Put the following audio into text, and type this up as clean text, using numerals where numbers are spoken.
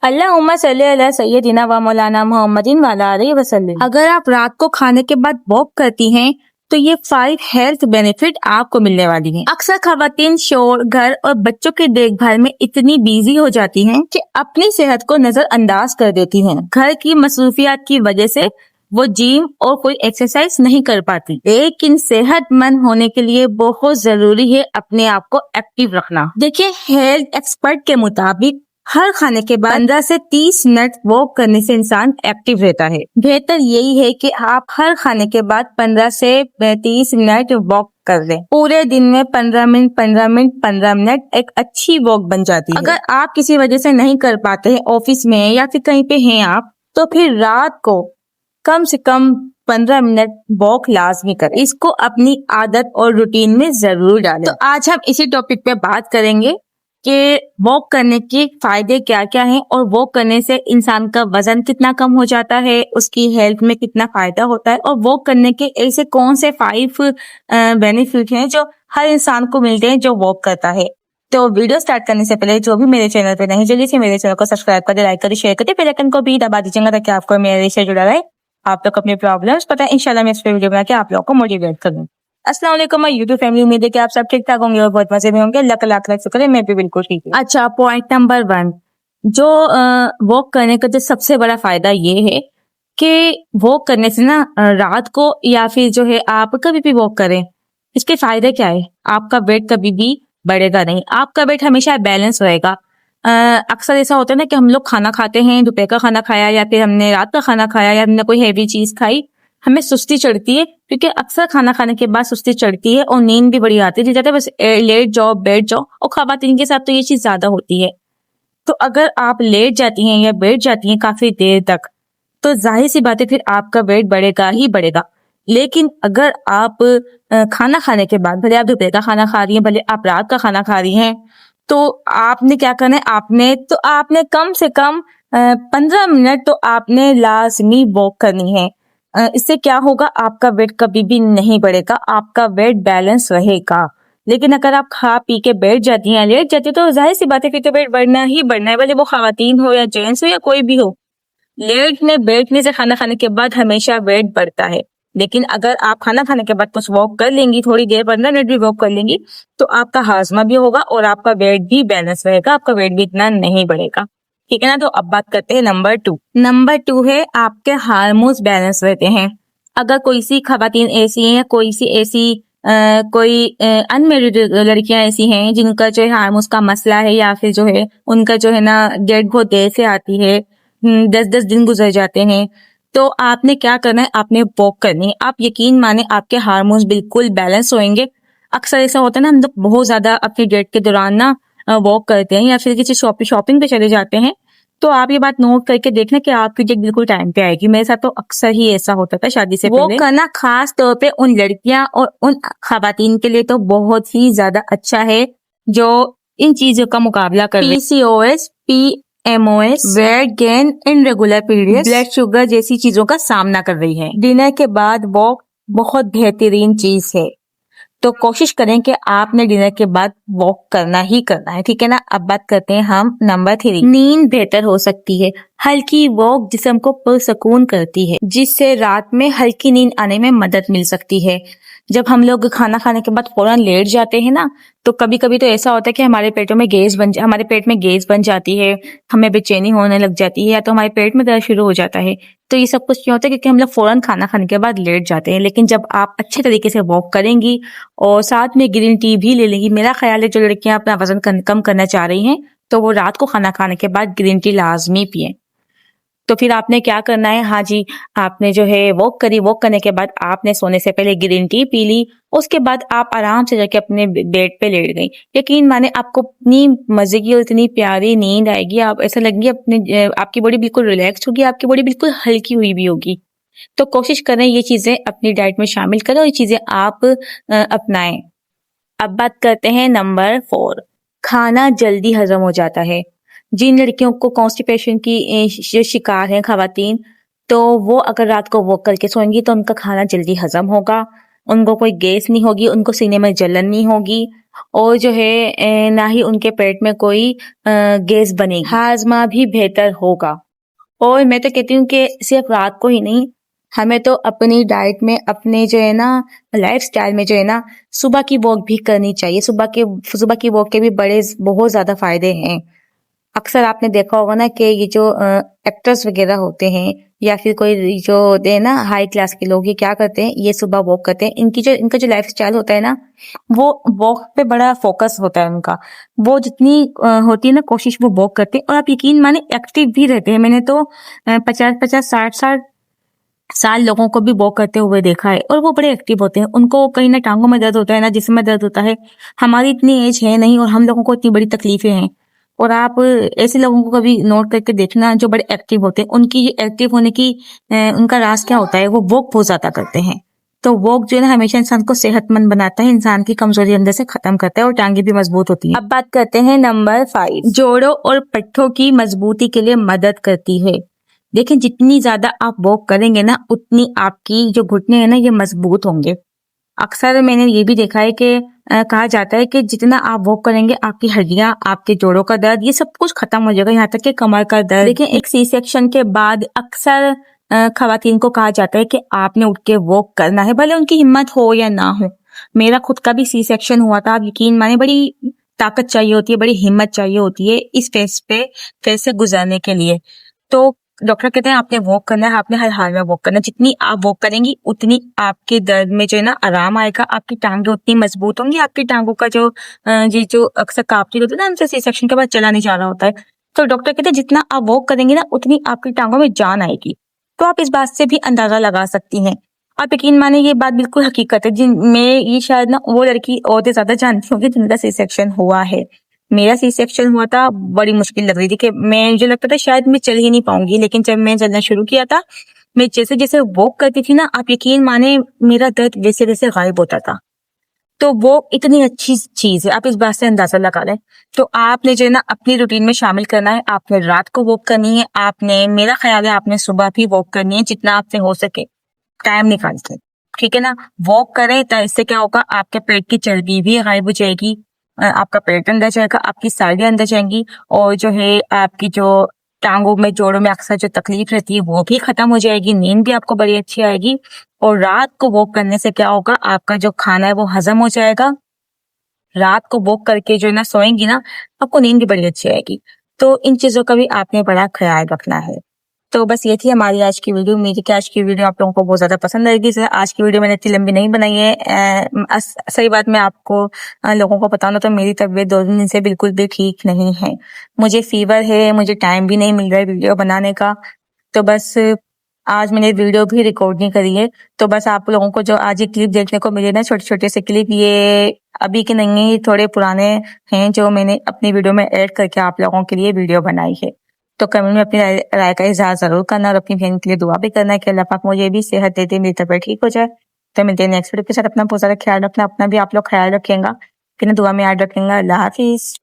अल्लाहुम्मा सल्ली अला सय्यदिना व मौलाना मुहम्मदिन व अला आलिहि वसल्लम। अगर आप रात को खाने के बाद वॉक करती हैं तो ये 5 हेल्थ बेनिफिट आपको मिलने वाली हैं। अक्सर खवातीन शोर, घर और बच्चों की देखभाल में इतनी बिजी हो जाती हैं कि अपनी सेहत को नजरअंदाज कर देती हैं। घर की मसरूफियात की वजह से वो जिम और कोई एक्सरसाइज नहीं कर पाती। लेकिन सेहतमंद होने के लिए बहुत जरूरी है अपने आप को एक्टिव रखना। देखिए, हेल्थ एक्सपर्ट के मुताबिक हर खाने के बाद 15 से 30 मिनट वॉक करने से इंसान एक्टिव रहता है। बेहतर यही है कि आप हर खाने के बाद 15 से 30 मिनट वॉक कर लें। पूरे दिन में 15 मिनट एक अच्छी वॉक बन जाती है। अगर आप किसी वजह से नहीं कर पाते हैं, ऑफिस में या फिर कहीं पे हैं आप, तो फिर रात को कम से कम 15 मिनट वॉक लाजमी करें। इसको अपनी आदत और रूटीन में जरूर डालें। तो आज हम इसी टॉपिक पे बात करेंगे कि वॉक करने के फायदे क्या क्या हैं और वॉक करने से इंसान का वजन कितना कम हो जाता है, उसकी हेल्थ में कितना फायदा होता है और वॉक करने के ऐसे कौन से 5 बेनिफिट हैं जो हर इंसान को मिलते हैं जो वॉक करता है। तो वीडियो स्टार्ट करने से पहले जो भी मेरे चैनल पे नहीं, जल्दी से मेरे चैनल को सब्सक्राइब कर दे, लाइक कर दे, शेयर कर दे, बेल आइकन को भी दबा दीजिएगा ताकि आपको मेरे से जुड़ा रहे। आप लोग अपने प्रॉब्लम्स पता है, इंशाल्लाह मैं इस पे वीडियो बना के आप लोगों को मोटिवेट करूँ। अस्सलाम वालेकुम माय यूट्यूब फैमिली, उम्मीद है कि आप सब ठीक ठाक होंगे और बहुत मजे में होंगे। अल्लाह का लाख लाख शुक्र है, मैं भी बिल्कुल ठीक हूँ। अच्छा, पॉइंट नंबर 1, जो वॉक करने का जो सबसे बड़ा फायदा ये है कि वॉक करने से ना रात को या फिर जो है आप कभी भी वॉक करें, इसके फायदे क्या है? आपका वेट कभी भी बढ़ेगा नहीं, आपका वेट हमेशा बैलेंस रहेगा। अक्सर ऐसा होता है ना कि हम लोग खाना खाते हैं, दोपहर का खाना खाया या फिर हमने रात का खाना खाया या हमने कोई हैवी चीज खाई, हमें सुस्ती चढ़ती है, क्योंकि अक्सर खाना खाने के बाद सुस्ती चढ़ती है और नींद भी बड़ी आती है। जाता है बस लेट जाओ, बैठ जाओ, और खवातीन के साथ तो ये चीज ज्यादा होती है। तो अगर आप लेट जाती हैं या बैठ जाती हैं काफी देर तक, तो जाहिर सी बात है फिर आपका वेट बढ़ेगा ही बढ़ेगा। लेकिन अगर आप खाना खाने के बाद, भले आप दोपहर का खाना खा रही हैं, भले आप रात का खाना खा रही हैं, तो आपने क्या करना है, आपने कम से कम 15 मिनट तो आपने लाजमी वॉक करनी है। इससे क्या होगा, आपका वेट कभी भी नहीं बढ़ेगा, आपका वेट बैलेंस रहेगा। लेकिन अगर आप खा पी के बैठ जाती हैं, लेट जाती है, तो जाहिर सी बात है फिर तो वेट बढ़ना ही बढ़ना है, भले वो खवातीन हो या जेंट्स हो या कोई भी हो। लेटने बैठने से खाना खाने के बाद हमेशा वेट बढ़ता है। लेकिन अगर आप खाना खाने के बाद कुछ वॉक कर लेंगी, थोड़ी देर 15 मिनट भी वॉक कर लेंगी, तो आपका हाजमा भी होगा और आपका वेट भी बैलेंस रहेगा, आपका वेट भी इतना नहीं बढ़ेगा। ठीक है ना। तो अब बात करते हैं नंबर 2। नंबर 2 है आपके हार्मोन्स बैलेंस रहते हैं। अगर कोई सी खवातीन ऐसी हैं या कोई सी ऐसी कोई अनमेरिड लड़कियां ऐसी हैं जिनका जो है हार्मोन्स का मसला है, या फिर जो है उनका जो है ना डेट बहुत देर से आती है, 10-10 दिन गुजर जाते हैं, तो आपने क्या करना है, आपने वॉक करनी है। आप यकीन माने आपके हार्मोन्स बिल्कुल बैलेंस होंगे। अक्सर ऐसा होता है ना, हम लोग बहुत ज्यादा अपनी डेट के दौरान ना वॉक करते हैं या फिर किसी शॉपिंग पे चले जाते हैं, तो आप ये बात नोट करके देखना कि आपकी डेट बिल्कुल टाइम पे आएगी। मेरे साथ तो अक्सर ही ऐसा होता था शादी से पहले। वॉक करना खास तौर पे उन लड़कियां और उन खवातीन के लिए तो बहुत ही ज्यादा अच्छा है जो इन चीजों का मुकाबला कर रही है। PCOS, PMOS, weight gain, irregular periods, blood sugar जैसी चीजों का सामना कर रही है। डिनर के बाद वॉक बहुत बेहतरीन चीज है, तो कोशिश करें कि आपने डिनर के बाद वॉक करना ही करना है। ठीक है ना। अब बात करते हैं हम नंबर 3। नींद बेहतर हो सकती है। हल्की वॉक जिस्म को पुरसकून करती है, जिससे रात में हल्की नींद आने में मदद मिल सकती है। जब हम लोग खाना खाने के बाद फौरन लेट जाते हैं ना, तो कभी कभी तो ऐसा होता है कि हमारे पेट में गैस बन जाती है, हमें बेचैनी होने लग जाती है, या तो हमारे पेट में दर्द शुरू हो जाता है। तो ये सब कुछ क्यों होता है, क्योंकि हम लोग फौरन खाना खाने के बाद लेट जाते हैं। लेकिन जब आप अच्छे तरीके से वॉक करेंगी और साथ में ग्रीन टी भी ले लेंगी, मेरा ख्याल है जो लड़कियां अपना वजन कम करना चाह रही हैं, तो वो रात को खाना खाने के बाद ग्रीन टी लाजमी पिए। तो फिर आपने क्या करना है, हाँ जी, आपने जो है वॉक करने के बाद आपने सोने से पहले ग्रीन टी पी ली, उसके बाद आप आराम से जाके अपने बेड पे लेट गई। यकीन माने आपको इतनी मजे की और इतनी प्यारी नींद आएगी, आप ऐसा लगेगी आपकी बॉडी बिल्कुल रिलैक्स होगी, आपकी बॉडी बिल्कुल हल्की हुई भी होगी। तो कोशिश करें ये चीजें अपनी डाइट में शामिल करें और ये चीजें आप अपनाएं। अब बात करते हैं नंबर 4। खाना जल्दी हजम हो जाता है। जिन लड़कियों को कॉन्स्टिपेशन की शिकार हैं खवातीन, तो वो अगर रात को वॉक करके सोएंगी तो उनका खाना जल्दी हजम होगा, उनको कोई गैस नहीं होगी, उनको सीने में जलन नहीं होगी, और जो है ना ही उनके पेट में कोई गैस बनेगी, हाजमा भी बेहतर होगा। और मैं तो कहती हूँ कि सिर्फ रात को ही नहीं, हमें तो अपनी डाइट में, अपने जो है ना लाइफस्टाइल में जो है ना सुबह की वॉक भी करनी चाहिए। सुबह की वॉक के भी बहुत ज्यादा फायदे हैं। अक्सर आपने देखा होगा ना कि ये जो एक्टर्स वगैरह होते हैं या फिर कोई जो होते हैं ना हाई क्लास के लोग, ये क्या करते हैं, ये सुबह वॉक करते हैं। इनका जो लाइफस्टाइल होता है ना, वो वॉक पे बड़ा फोकस होता है उनका। वो जितनी होती है ना कोशिश, वो वॉक करते हैं और आप यकीन माने एक्टिव भी रहते हैं। मैंने तो 50-50 60 साल लोगों को भी वॉक करते हुए देखा है और वो बड़े एक्टिव होते हैं। उनको कहीं ना टांगों में दर्द होता है ना जिस्म में दर्द होता है। हमारी इतनी एज है नहीं और हम लोगों को इतनी बड़ी तकलीफें हैं। और आप ऐसे लोगों को कभी नोट करके देखना जो बड़े एक्टिव होते हैं, उनकी एक्टिव होने की उनका राज क्या होता है, वो वॉक बहुत ज्यादा करते हैं। तो वॉक जो है ना हमेशा इंसान को सेहतमंद बनाता है, इंसान की कमजोरी अंदर से खत्म करता है और टांगे भी मजबूत होती हैं। अब बात करते हैं नंबर 5, जोड़ों और पट्टों की मजबूती के लिए मदद करती है। देखिए, जितनी ज्यादा आप वॉक करेंगे ना, उतनी आपकी जो घुटने हैं ना, ये मजबूत होंगे। अक्सर मैंने ये भी देखा है कि कहा जाता है कि जितना आप वॉक करेंगे, आपकी हड्डियां, आपके जोड़ों का दर्द, ये सब कुछ खत्म हो जाएगा, यहाँ तक कि कमर का दर्द। देखिए, एक सी सेक्शन के बाद अक्सर खवातीन को कहा जाता है कि आपने उठ के वॉक करना है, भले उनकी हिम्मत हो या ना हो। मेरा खुद का भी सी सेक्शन हुआ था। आप यकीन माने, बड़ी ताकत चाहिए होती है, बड़ी हिम्मत चाहिए होती है इस फेज से गुजरने के लिए। तो डॉक्टर कहते हैं आपने वॉक करना है, आपने हर हाल में वॉक करना है। जितनी आप वॉक करेंगी, उतनी आपके दर्द में जो है ना आराम आएगा, आपकी टांगें उतनी मजबूत होंगी, आपकी टांगों का ये जो अक्सर कांपती होती है ना, हमसे सी सेक्शन के बाद चला नहीं जा रहा होता है। तो डॉक्टर कहते हैं जितना आप वॉक करेंगे ना, उतनी आपकी टांगों में जान आएगी। तो आप इस बात से भी अंदाजा लगा सकती हैं। आप यकीन माने, ये बात बिल्कुल हकीकत है। जिनमें ये शायद ना वो लड़की औरतें ज्यादा जानती होंगी जिनका सी सेक्शन हुआ है। मेरा सी सेक्शन हुआ था, बड़ी मुश्किल लग रही थी कि मुझे लगता था शायद मैं चल ही नहीं पाऊंगी। लेकिन जब मैं चलना शुरू किया था, मैं जैसे जैसे वॉक करती थी ना, आप यकीन माने मेरा दर्द वैसे वैसे गायब होता था। तो वो इतनी अच्छी चीज है, आप इस बात से अंदाजा लगा लें। तो आपने जो है ना अपनी रूटीन में शामिल करना है। आपने रात को वॉक करनी है, आपने, मेरा ख्याल है आपने सुबह भी वॉक करनी है, जितना आपसे हो सके टाइम निकाल के। ठीक है ना, वॉक करें तो इससे क्या होगा, आपके पेट की चर्बी भी गायब हो जाएगी, आपका पेट अंदर जाएगा, आपकी साइडें अंदर जाएंगी, और जो है आपकी जो टांगों में, जोड़ों में अक्सर जो तकलीफ रहती है वो भी खत्म हो जाएगी, नींद भी आपको बड़ी अच्छी आएगी। और रात को वॉक करने से क्या होगा, आपका जो खाना है वो हजम हो जाएगा। रात को वॉक करके जो है ना सोएंगी ना, आपको नींद भी बड़ी अच्छी आएगी। तो इन चीजों का भी आपने बड़ा ख्याल रखना है। तो बस ये थी हमारी आज की वीडियो। उम्मीद है कि आज की वीडियो आप लोगों को बहुत ज्यादा पसंद आएगी। आज की वीडियो मैंने इतनी लंबी नहीं बनाई है। सही बात मैं आपको लोगों को बताऊं ना, तो मेरी तबीयत 2 दिन से बिल्कुल भी ठीक नहीं है। मुझे फीवर है, मुझे टाइम भी नहीं मिल रहा है वीडियो बनाने का। तो बस आज मैंने वीडियो भी रिकॉर्ड नहीं करी है। तो बस आप लोगों को जो आज ये क्लिप देखने को मिले ना, छोटे छोटे से क्लिप, ये अभी के नहीं है, थोड़े पुराने हैं जो मैंने अपनी वीडियो में ऐड करके आप लोगों के लिए वीडियो बनाई है। तो कमेंट में अपनी राय का इजहार जरूर करना और अपनी बहन के लिए दुआ भी करना है कि अल्लाह पाक मुझे भी सेहत दे दे, मेरी तबीयत ठीक हो जाए। तो मिलते हैं नेक्स्ट वीडियो के साथ। अपना बहुत सारा ख्याल रखना, अपना भी आप लोग ख्याल रखेंगा, फिर दुआ में याद रखेंगे। अल्लाह हाफिज।